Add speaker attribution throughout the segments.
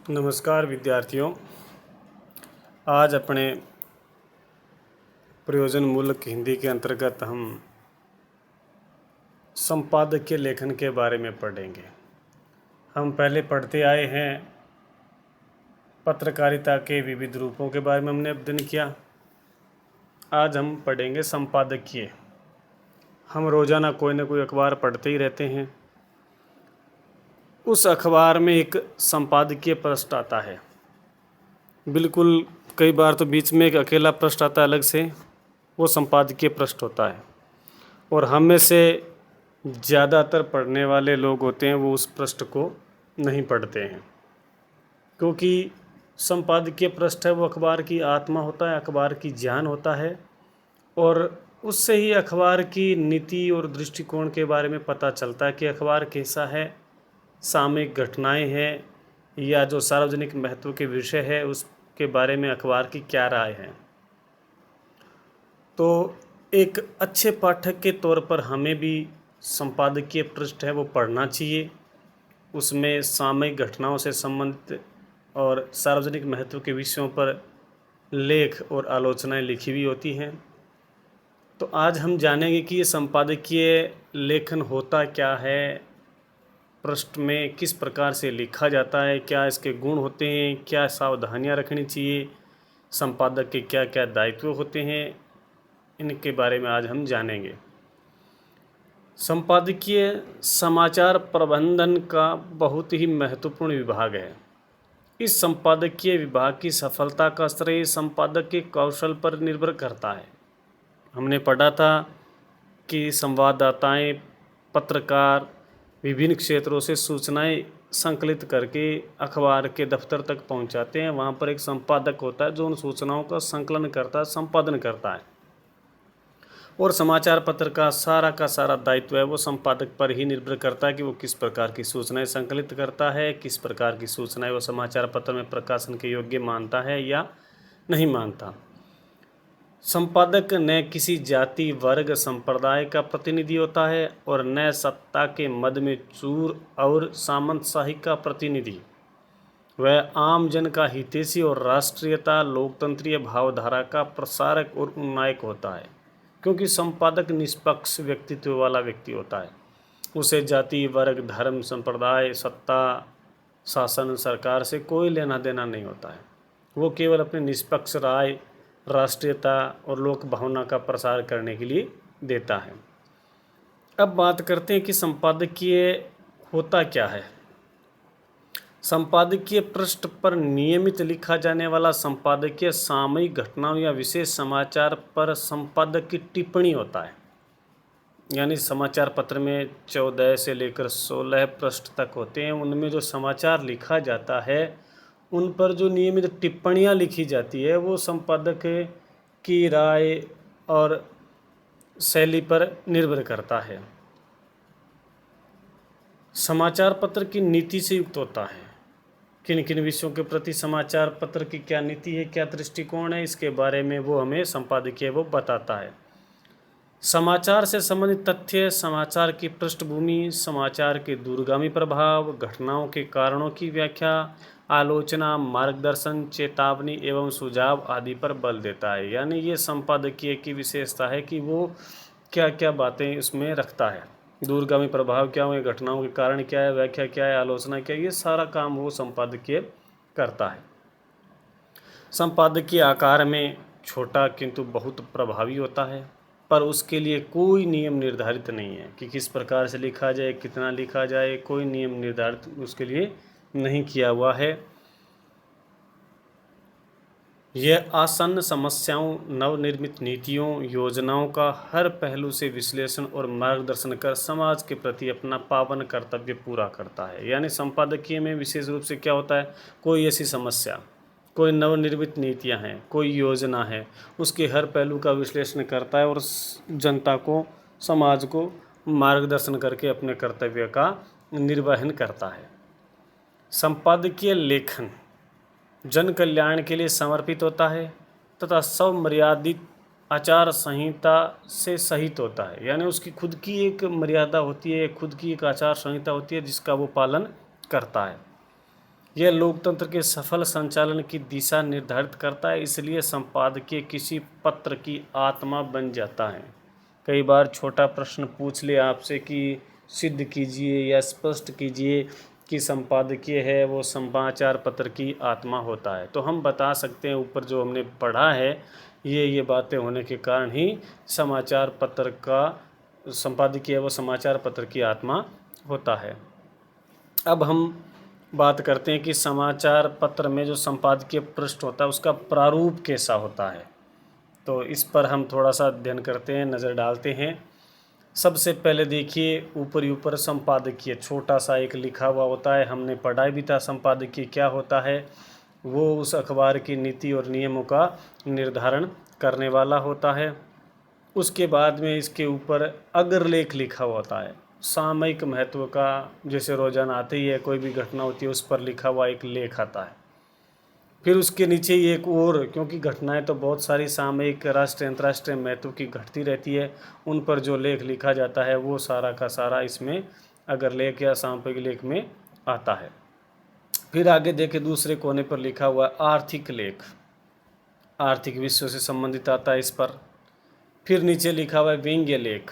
Speaker 1: नमस्कार विद्यार्थियों। आज अपने प्रयोजनमूलक हिंदी के अंतर्गत हम संपादकीय लेखन के बारे में पढ़ेंगे। हम पहले पढ़ते आए हैं पत्रकारिता के विविध रूपों के बारे में हमने अध्ययन किया। आज हम पढ़ेंगे संपादकीय। हम रोज़ाना कोई ना कोई अखबार पढ़ते ही रहते हैं। उस अखबार में एक संपादकीय पृष्ठ आता है। बिल्कुल कई बार तो बीच में एक अकेला पृष्ठ आता है अलग से, वो संपादकीय पृष्ठ होता है। और हम में से ज़्यादातर पढ़ने वाले लोग होते हैं वो उस पृष्ठ को नहीं पढ़ते हैं, क्योंकि संपादकीय पृष्ठ है वो अखबार की आत्मा होता है, अखबार की जान होता है। और उससे ही अखबार की नीति और दृष्टिकोण के बारे में पता चलता है कि अखबार कैसा है, सामयिक घटनाएं हैं या जो सार्वजनिक महत्व के विषय है उसके बारे में अखबार की क्या राय है। तो एक अच्छे पाठक के तौर पर हमें भी संपादकीय पृष्ठ है वो पढ़ना चाहिए। उसमें सामयिक घटनाओं से संबंधित और सार्वजनिक महत्व के विषयों पर लेख और आलोचनाएं लिखी हुई होती हैं। तो आज हम जानेंगे कि ये संपादकीय लेखन होता क्या है, पृष्ठ में किस प्रकार से लिखा जाता है, क्या इसके गुण होते हैं, क्या सावधानियां रखनी चाहिए, संपादक के क्या क्या दायित्व होते हैं, इनके बारे में आज हम जानेंगे। संपादकीय समाचार प्रबंधन का बहुत ही महत्वपूर्ण विभाग है। इस संपादकीय विभाग की सफलता का श्रेय संपादक के कौशल पर निर्भर करता है। हमने पढ़ा था कि संवाददाताएं, पत्रकार विभिन्न क्षेत्रों से सूचनाएं संकलित करके अखबार के दफ्तर तक पहुंचाते हैं। वहां पर एक संपादक होता है जो उन सूचनाओं का संकलन करता है, संपादन करता है। और समाचार पत्र का सारा दायित्व है वो संपादक पर ही निर्भर करता है कि वो किस प्रकार की सूचनाएं संकलित करता है, किस प्रकार की सूचनाएं वो समाचार पत्र में प्रकाशन के योग्य मानता है या नहीं मानता। संपादक न किसी जाति, वर्ग, संप्रदाय का प्रतिनिधि होता है और न सत्ता के मद में चूर और सामंतशाही का प्रतिनिधि। वह आम जन का हितैषी और राष्ट्रीयता, लोकतंत्रीय भावधारा का प्रसारक और उन्नायक होता है, क्योंकि संपादक निष्पक्ष व्यक्तित्व वाला व्यक्ति होता है। उसे जाति, वर्ग, धर्म, संप्रदाय, सत्ता, शासन, सरकार से कोई लेना देना नहीं होता है। वो केवल अपनी निष्पक्ष राय, राष्ट्रीयता और लोक भावना का प्रसार करने के लिए देता है। अब बात करते हैं कि संपादकीय होता क्या है। संपादकीय पृष्ठ पर नियमित लिखा जाने वाला संपादकीय सामयिक घटनाओं या विशेष समाचार पर संपादक की टिप्पणी होता है। यानी समाचार पत्र में 14 से लेकर 16 पृष्ठ तक होते हैं। उनमें जो समाचार लिखा जाता है उन पर जो नियमित टिप्पणियां लिखी जाती है वो संपादक की राय और शैली पर निर्भर करता है। समाचार पत्र की नीति से युक्त होता है। किन किन विषयों के प्रति समाचार पत्र की क्या नीति है, क्या दृष्टिकोण है, इसके बारे में वो हमें संपादकीय वो बताता है। समाचार से संबंधित तथ्य, समाचार की पृष्ठभूमि, समाचार के दूरगामी प्रभाव, घटनाओं के कारणों की व्याख्या, आलोचना, मार्गदर्शन, चेतावनी एवं सुझाव आदि पर बल देता है। यानी ये संपादकीय की विशेषता है कि वो क्या क्या बातें उसमें रखता है। दूरगामी प्रभाव क्या हुए, घटनाओं के कारण क्या है, व्याख्या क्या है, आलोचना क्या है, ये सारा काम वो संपादकीय करता है। संपादकीय आकार में छोटा किंतु बहुत प्रभावी होता है, पर उसके लिए कोई नियम निर्धारित नहीं है कि किस प्रकार से लिखा जाए, कितना लिखा जाए, कोई नियम निर्धारित उसके लिए नहीं किया हुआ है। यह आसन्न समस्याओं, नवनिर्मित नीतियों, योजनाओं का हर पहलू से विश्लेषण और मार्गदर्शन कर समाज के प्रति अपना पावन कर्तव्य पूरा करता है। यानी संपादकीय में विशेष रूप से क्या होता है, कोई ऐसी समस्या, कोई नवनिर्मित नीतियां हैं, कोई योजना है, उसके हर पहलू का विश्लेषण करता है और जनता को, समाज को मार्गदर्शन करके अपने कर्तव्य का निर्वहन करता है। संपादकीय लेखन जन कल्याण के लिए समर्पित होता है तथा स्वमर्यादित आचार संहिता से सहित होता है। यानी उसकी खुद की एक मर्यादा होती है, खुद की एक आचार संहिता होती है जिसका वो पालन करता है। यह लोकतंत्र के सफल संचालन की दिशा निर्धारित करता है, इसलिए संपादकीय किसी पत्र की आत्मा बन जाता है। कई बार छोटा प्रश्न पूछ ले आपसे कि सिद्ध कीजिए या स्पष्ट कीजिए कि संपादकीय है वो समाचार पत्र की आत्मा होता है, तो हम बता सकते हैं ऊपर जो हमने पढ़ा है ये बातें होने के कारण ही समाचार पत्र का संपादकीय वो समाचार पत्र की आत्मा होता है। अब हम बात करते हैं कि समाचार पत्र में जो संपादकीय पृष्ठ होता है उसका प्रारूप कैसा होता है, तो इस पर हम थोड़ा सा अध्ययन करते हैं, नज़र डालते हैं। सबसे पहले देखिए ऊपर संपादकीय छोटा सा एक लिखा हुआ होता है, हमने पढ़ा भी था संपादकीय क्या होता है। वो उस अखबार की नीति और नियमों का निर्धारण करने वाला होता है। उसके बाद में इसके ऊपर अग्रलेख लिखा होता है, सामयिक महत्व का, जैसे रोजाना आती ही है कोई भी घटना होती है उस पर लिखा हुआ एक लेख आता है। फिर उसके नीचे ही एक और, क्योंकि घटनाएं तो बहुत सारी सामयिक राष्ट्रीय अंतर्राष्ट्रीय महत्व की घटती रहती है, उन पर जो लेख लिखा जाता है वो सारा का सारा इसमें अग्रलेख या सामयिक लेख में आता है। फिर आगे देखे दूसरे कोने पर लिखा हुआ आर्थिक लेख, आर्थिक विषयों से संबंधित आता है इस पर। फिर नीचे लिखा हुआ है व्यंग्य लेख,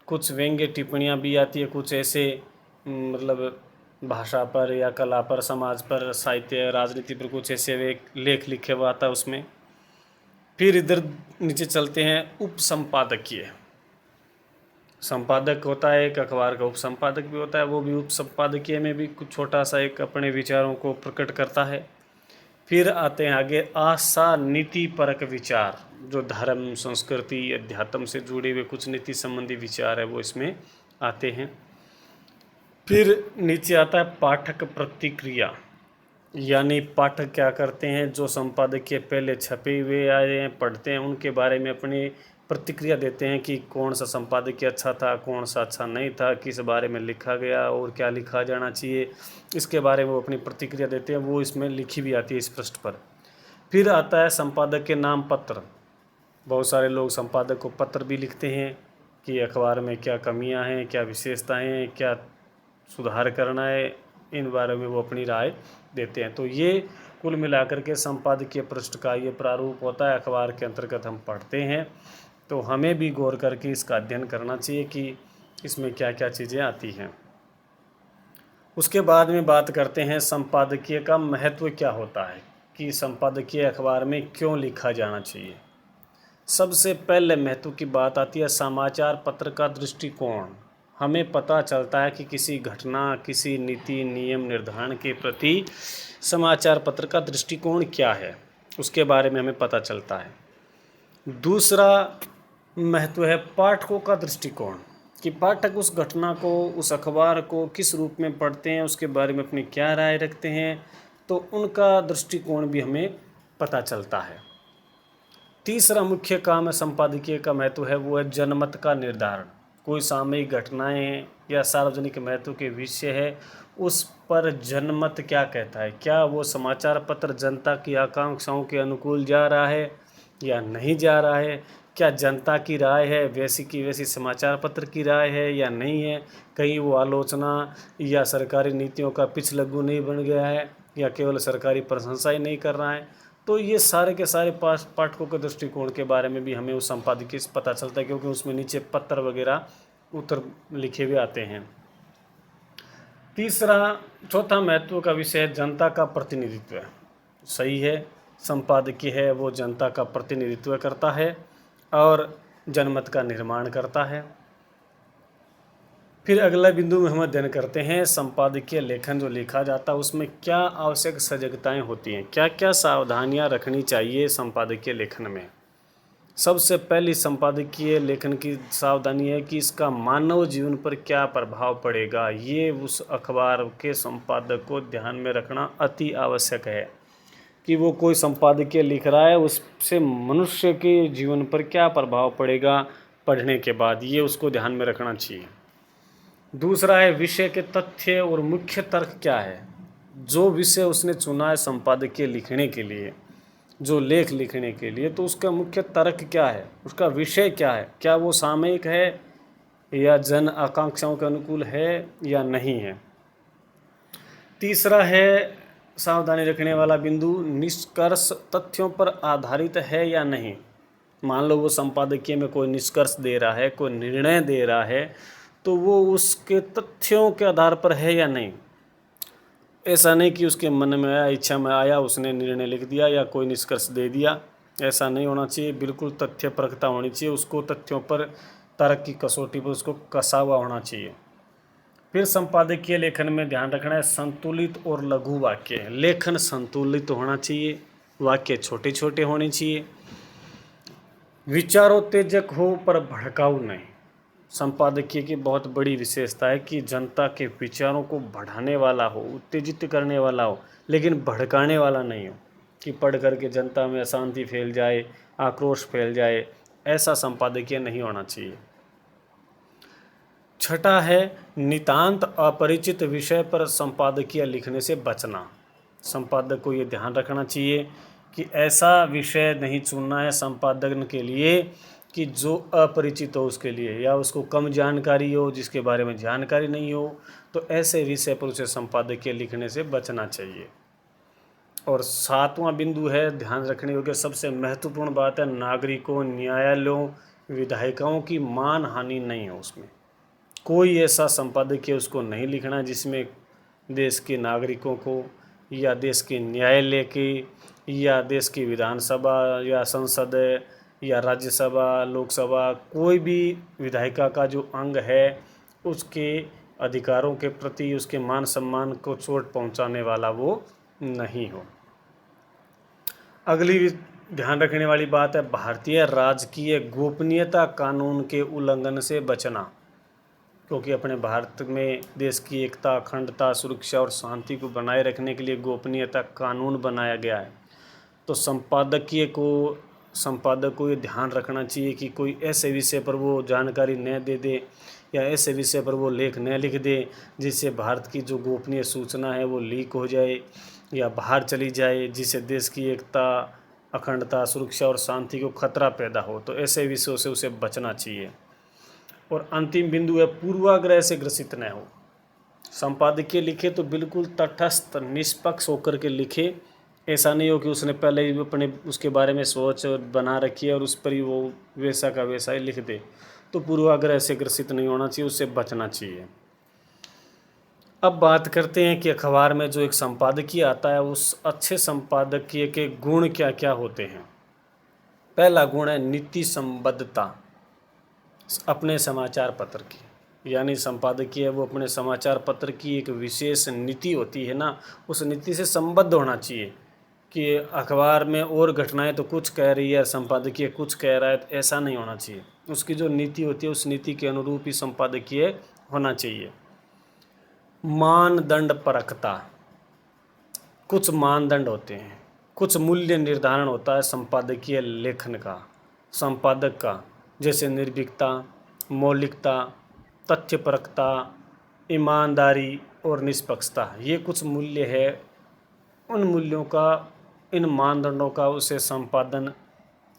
Speaker 1: कुछ व्यंग्य टिप्पणियाँ भी आती है, कुछ ऐसे मतलब भाषा पर या कला पर, समाज पर, साहित्य, राजनीति पर कुछ ऐसे लेख लिखे हुआ आता है उसमें। फिर इधर नीचे चलते हैं उप संपादकीय, संपादक होता है एक अखबार का, उप संपादक भी होता है, वो भी उप संपादकीय में भी कुछ छोटा सा एक अपने विचारों को प्रकट करता है। फिर आते हैं आगे आशा नीति परक विचार, जो धर्म, संस्कृति, अध्यात्म से जुड़े हुए कुछ नीति संबंधी विचार है वो इसमें आते हैं। फिर नीचे आता है पाठक प्रतिक्रिया, यानी पाठक क्या करते हैं, जो संपादकीय पहले छपे हुए आए हैं पढ़ते हैं उनके बारे में अपनी प्रतिक्रिया देते हैं कि कौन सा संपादकीय अच्छा था, कौन सा अच्छा नहीं था, किस बारे में लिखा गया और क्या लिखा जाना चाहिए, इसके बारे में वो अपनी प्रतिक्रिया देते हैं, वो इसमें लिखी भी आती है इस पृष्ठ पर। फिर आता है संपादक के नाम पत्र, बहुत सारे लोग संपादक को पत्र भी लिखते हैं कि अखबार में क्या कमियां हैं, क्या विशेषताएं हैं, क्या सुधार करना है, इन बारे में वो अपनी राय देते हैं। तो ये कुल मिलाकर के संपादकीय पृष्ठ का ये प्रारूप होता है, अखबार के अंतर्गत हम पढ़ते हैं, तो हमें भी गौर करके इसका अध्ययन करना चाहिए कि इसमें क्या क्या चीज़ें आती हैं। उसके बाद में बात करते हैं संपादकीय का महत्व क्या होता है, कि संपादकीय अखबार में क्यों लिखा जाना चाहिए। सबसे पहले महत्व की बात आती है समाचार पत्र का दृष्टिकोण। हमें पता चलता है कि किसी घटना, किसी नीति नियम निर्धारण के प्रति समाचार पत्र का दृष्टिकोण क्या है, उसके बारे में हमें पता चलता है। दूसरा महत्व है पाठकों का दृष्टिकोण, कि पाठक उस घटना को, उस अखबार को किस रूप में पढ़ते हैं, उसके बारे में अपनी क्या राय रखते हैं, तो उनका दृष्टिकोण भी हमें पता चलता है। तीसरा मुख्य काम है संपादकीय का महत्व है वो है जनमत का निर्धारण। कोई सामयिक घटनाएं या सार्वजनिक महत्व के विषय है, उस पर जनमत क्या कहता है, क्या वो समाचार पत्र जनता की आकांक्षाओं के अनुकूल जा रहा है या नहीं जा रहा है, क्या जनता की राय है वैसी की वैसी समाचार पत्र की राय है या नहीं है, कहीं वो आलोचना या सरकारी नीतियों का पिछलग्गू नहीं बन गया है या केवल सरकारी प्रशंसा ही नहीं कर रहा है। तो ये सारे के सारे पाठकों के दृष्टिकोण के बारे में भी हमें उस संपादकीय से पता चलता है, क्योंकि उसमें नीचे पत्र वगैरह उत्तर लिखे हुए आते हैं। चौथा महत्व का विषय है जनता का प्रतिनिधित्व। सही है, संपादकीय है वो जनता का प्रतिनिधित्व करता है और जनमत का निर्माण करता है। फिर अगला बिंदु में हम अध्ययन करते हैं संपादकीय लेखन जो लिखा जाता है उसमें क्या आवश्यक सजगताएं होती हैं, क्या क्या सावधानियां रखनी चाहिए संपादकीय लेखन में। सबसे पहली संपादकीय लेखन की सावधानी है कि इसका मानव जीवन पर क्या प्रभाव पड़ेगा, ये उस अखबार के संपादक को ध्यान में रखना अति आवश्यक है कि वो कोई संपादकीय लिख रहा है उससे मनुष्य के जीवन पर क्या प्रभाव पड़ेगा पढ़ने के बाद, ये उसको ध्यान में रखना चाहिए। दूसरा है विषय के तथ्य और मुख्य तर्क क्या है, जो विषय उसने चुना है संपादकीय लिखने के लिए, जो लेख लिखने के लिए, तो उसका मुख्य तर्क क्या है, उसका विषय क्या है, क्या वो सामयिक है या जन आकांक्षाओं के अनुकूल है या नहीं है। तीसरा है सावधानी रखने वाला बिंदु, निष्कर्ष तथ्यों पर आधारित है या नहीं। मान लो वो संपादकीय में कोई निष्कर्ष दे रहा है, कोई निर्णय दे रहा है, तो वो उसके तथ्यों के आधार पर है या नहीं। ऐसा नहीं कि उसके मन में आया, इच्छा में आया, उसने निर्णय लिख दिया या कोई निष्कर्ष दे दिया। ऐसा नहीं होना चाहिए, बिल्कुल तथ्य परखता होनी चाहिए, उसको तथ्यों पर तर्क की कसौटी पर उसको कसा हुआ होना चाहिए। फिर संपादकीय लेखन में ध्यान रखना है संतुलित और लघु वाक्य। लेखन संतुलित होना चाहिए, वाक्य छोटे छोटे होने चाहिए, विचारोत्तेजक हो पर भड़काऊ नहीं। संपादकीय की बहुत बड़ी विशेषता है कि जनता के विचारों को बढ़ाने वाला हो, उत्तेजित करने वाला हो, लेकिन भड़काने वाला नहीं हो कि पढ़ करके जनता में अशांति फैल जाए, आक्रोश फैल जाए। ऐसा संपादकीय नहीं होना चाहिए। छठा है नितांत अपरिचित विषय पर संपादकीय लिखने से बचना। संपादक को ये ध्यान रखना चाहिए कि ऐसा विषय नहीं चुनना है संपादन के लिए कि जो अपरिचित हो उसके लिए, या उसको कम जानकारी हो, जिसके बारे में जानकारी नहीं हो, तो ऐसे विषय पर उसे संपादकीय लिखने से बचना चाहिए। और सातवां बिंदु है ध्यान रखने योग्य, सबसे महत्वपूर्ण बात है नागरिकों, न्यायालयों, विधायिकाओं की मान हानि नहीं हो। उसमें कोई ऐसा संपादकीय उसको नहीं लिखना जिसमें देश के नागरिकों को या देश के न्यायालय के या देश की विधानसभा या संसद या राज्यसभा, लोकसभा, कोई भी विधायिका का जो अंग है उसके अधिकारों के प्रति, उसके मान सम्मान को चोट पहुंचाने वाला वो नहीं हो। अगली ध्यान रखने वाली बात है भारतीय राजकीय गोपनीयता कानून के उल्लंघन से बचना। क्योंकि अपने भारत में देश की एकता, अखंडता, सुरक्षा और शांति को बनाए रखने के लिए गोपनीयता कानून बनाया गया है। तो संपादक को ये ध्यान रखना चाहिए कि कोई ऐसे विषय पर वो जानकारी न दे दे या ऐसे विषय पर वो लेख न लिख दे जिससे भारत की जो गोपनीय सूचना है वो लीक हो जाए या बाहर चली जाए, जिससे देश की एकता, अखंडता, सुरक्षा और शांति को खतरा पैदा हो। तो ऐसे विषयों से उसे बचना चाहिए। और अंतिम बिंदु है पूर्वाग्रह से ग्रसित न हो। संपादकीय लिखे तो बिल्कुल तटस्थ, निष्पक्ष होकर के लिखे। ऐसा नहीं हो कि उसने पहले ही अपने उसके बारे में सोच बना रखी है और उस पर ही वो वैसा का वैसा ही लिख दे। तो पूर्वाग्रह से ग्रसित नहीं होना चाहिए, उससे बचना चाहिए। अब बात करते हैं कि अखबार में जो एक संपादकीय आता है उस अच्छे संपादकीय के गुण क्या क्या होते हैं। पहला गुण है नीति संबद्धता अपने समाचार पत्र की, यानी संपादकीय वो अपने समाचार पत्र की एक विशेष नीति होती है ना, उस नीति से संबद्ध होना चाहिए कि अखबार में और घटनाएं तो कुछ कह रही है, संपादकीय कुछ कह रहा है, तो ऐसा नहीं होना चाहिए। उसकी जो नीति होती है उस नीति के अनुरूप ही संपादकीय होना चाहिए। मानदंड परखता, कुछ मानदंड होते हैं, कुछ मूल्य निर्धारण होता है संपादकीय लेखन का, संपादक का, जैसे निर्भीकता, मौलिकता, तथ्यपरकता, ईमानदारी और निष्पक्षता। ये कुछ मूल्य है। उन मूल्यों का, इन मानदंडों का उसे संपादन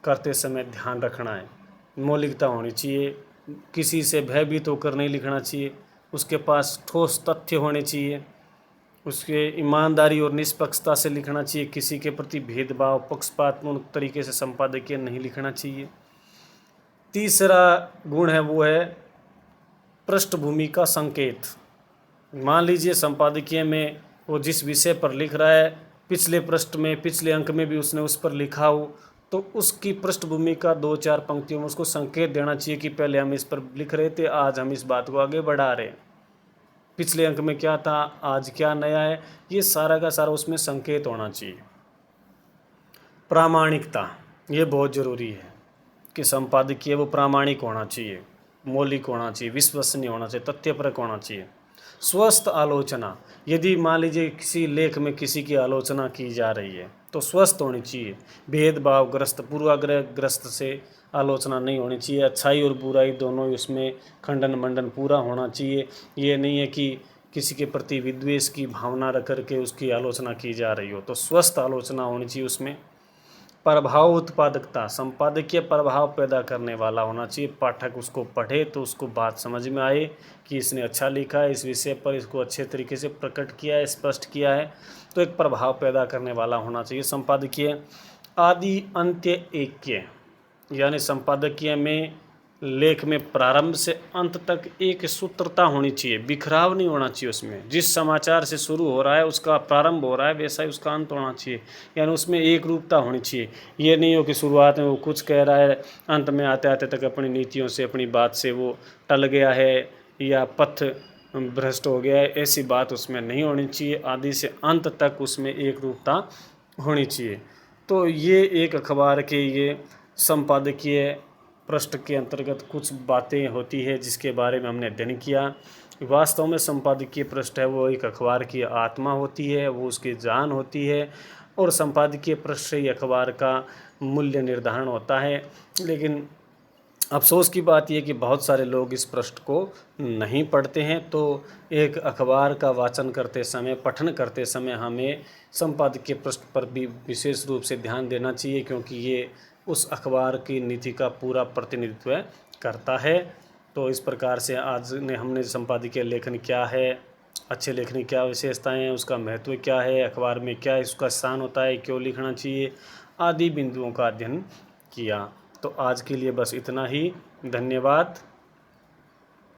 Speaker 1: करते समय ध्यान रखना है। मौलिकता होनी चाहिए, किसी से भयभीत होकर नहीं लिखना चाहिए, उसके पास ठोस तथ्य होने चाहिए, उसके ईमानदारी और निष्पक्षता से लिखना चाहिए, किसी के प्रति भेदभाव, पक्षपातपूर्ण तरीके से संपादकीय नहीं लिखना चाहिए। तीसरा गुण है वो है पृष्ठभूमि का संकेत। मान लीजिए संपादकीय में वो जिस विषय पर लिख रहा है पिछले पृष्ठ में, पिछले अंक में भी उसने उस पर लिखा हो, तो उसकी पृष्ठभूमि का 2-4 पंक्तियों में उसको संकेत देना चाहिए कि पहले हम इस पर लिख रहे थे, आज हम इस बात को आगे बढ़ा रहे हैं, पिछले अंक में क्या था, आज क्या नया है। ये सारा का सारा उसमें संकेत होना चाहिए। प्रामाणिकता, ये बहुत ज़रूरी है कि संपादकीय वो प्रामाणिक होना चाहिए, मौलिक होना चाहिए, विश्वसनीय होना चाहिए, तथ्यपरक होना चाहिए। स्वस्थ आलोचना, यदि मान लीजिए किसी लेख में किसी की आलोचना की जा रही है तो स्वस्थ होनी चाहिए, भेदभावग्रस्त, पूर्वाग्रहग्रस्त से आलोचना नहीं होनी चाहिए। अच्छाई और बुराई दोनों ही उसमें खंडन मंडन पूरा होना चाहिए। ये नहीं है कि किसी के प्रति विद्वेष की भावना रख करके उसकी आलोचना की जा रही हो, तो स्वस्थ आलोचना होनी चाहिए उसमें। प्रभाव उत्पादकता, संपादकीय प्रभाव पैदा करने वाला होना चाहिए। पाठक उसको पढ़े तो उसको बात समझ में आए कि इसने अच्छा लिखा है, इस विषय पर इसको अच्छे तरीके से प्रकट किया है, स्पष्ट किया है, तो एक प्रभाव पैदा करने वाला होना चाहिए संपादकीय। आदि अंत्य ऐक्य, यानी संपादकीय में लेख में प्रारंभ से अंत तक एक सूत्रता होनी चाहिए, बिखराव नहीं होना चाहिए उसमें। जिस समाचार से शुरू हो रहा है उसका प्रारंभ हो रहा है वैसा ही उसका अंत होना चाहिए, यानी उसमें एक रूपता होनी चाहिए। ये नहीं हो कि शुरुआत में वो कुछ कह रहा है, अंत में आते आते तक अपनी नीतियों से, अपनी बात से वो टल गया है या पथ भ्रष्ट हो गया है, ऐसी बात उसमें नहीं होनी चाहिए। आदि से अंत तक उसमें एक रूपता होनी चाहिए। तो ये एक अखबार के ये संपादकीय पृष्ठ के अंतर्गत कुछ बातें होती है जिसके बारे में हमने अध्ययन किया। वास्तव में संपादकीय पृष्ठ है वो एक अखबार की आत्मा होती है, वो उसकी जान होती है, और संपादकीय पृष्ठ से ही अखबार का मूल्य निर्धारण होता है। लेकिन अफसोस की बात यह कि बहुत सारे लोग इस पृष्ठ को नहीं पढ़ते हैं। तो एक अखबार का वाचन करते समय, पठन करते समय हमें संपादकीय पृष्ठ पर भी विशेष रूप से ध्यान देना चाहिए, क्योंकि ये उस अखबार की नीति का पूरा प्रतिनिधित्व करता है। तो इस प्रकार से आज ने हमने संपादकीय लेखन क्या है, अच्छे लेखन की क्या विशेषताएं हैं, उसका महत्व क्या है, अखबार में क्या इसका स्थान होता है, क्यों लिखना चाहिए, आदि बिंदुओं का अध्ययन किया। तो आज के लिए बस इतना ही। धन्यवाद।